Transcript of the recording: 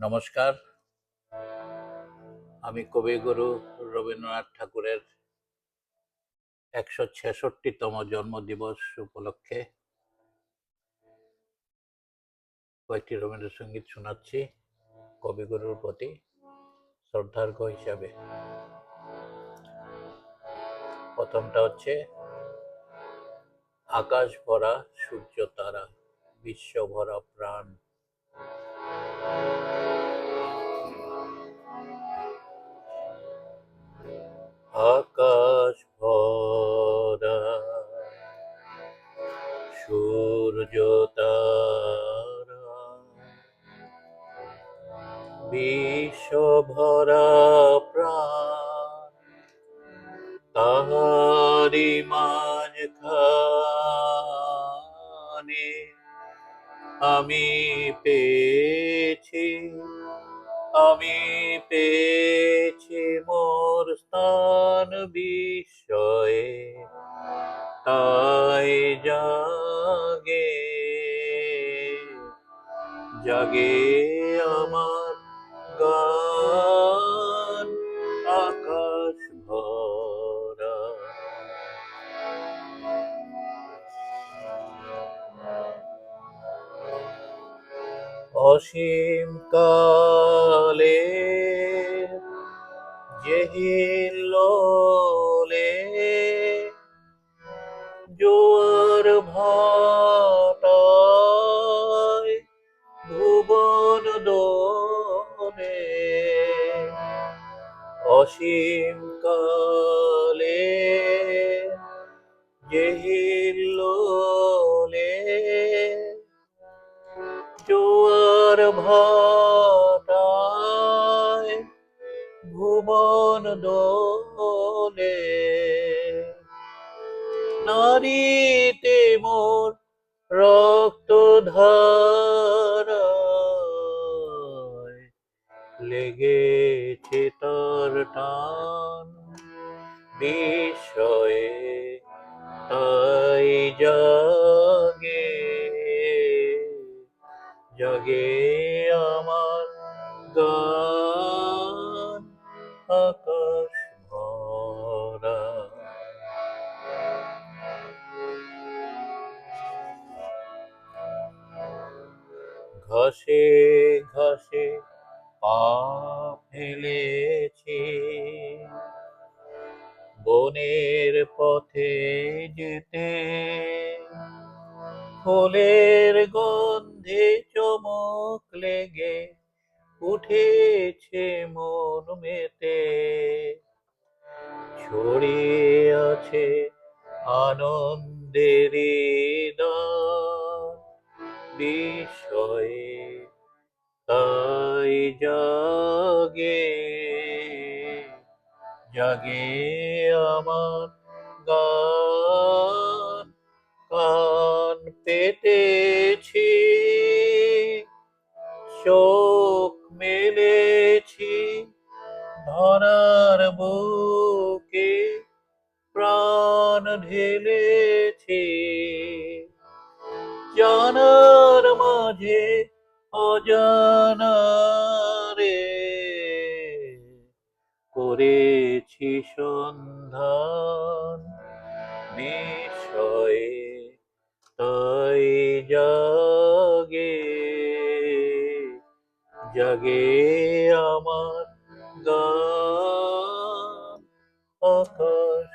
নমস্কার, আমি কবিগুরু রবীন্দ্রনাথ ঠাকুরের ১৬৬তম জন্মদিবস উপলক্ষে কয়েকটি রবীন্দ্রসঙ্গীত শোনাচ্ছি কবিগুরুর প্রতি শ্রদ্ধার্ঘ্য হিসাবে। প্রথমটা হচ্ছে আকাশ ভরা সূর্য তারা, বিশ্ব ভরা প্রাণ। আকাশ ভরা সূর্য তারা, বিশ্ব ভরা প্রাণ, তাহারি মাঝখানে আমি পেয়েছি মোর স্থান বিস্ময়ে, তাই জাগে আমার গান। আকাশ ভরা অসীম কালে যেহিলোলে জোয়ার ভাটায় ভুবন দোলে, অসীম কালে যেহিলোলে জোয়ার ভাটায় ভুবন দোলে, নারীতে মোর রক্ত ধারায় লেগেছে তার টান বিষয়ে, তাই জাগে আমার গান। আকাশ ভরা ঘাসে ঘাসে পা ফেলেছি, বনের পথে যেতে ফুলের গন্ধে চমক লেগে উঠেছে মন মেতে, ছড়িয়ে আছে আনন্দের বিষয়ে, তাই জাগে আমার গান। কান পেতেছি, চোখ মেলেছি ধরার বুকে, প্রাণ ঢেলেছি জানার মাঝে অজানারে, করেছি সন্ধান বিষয়ে, তাই জাগে আমার গান। আকাশ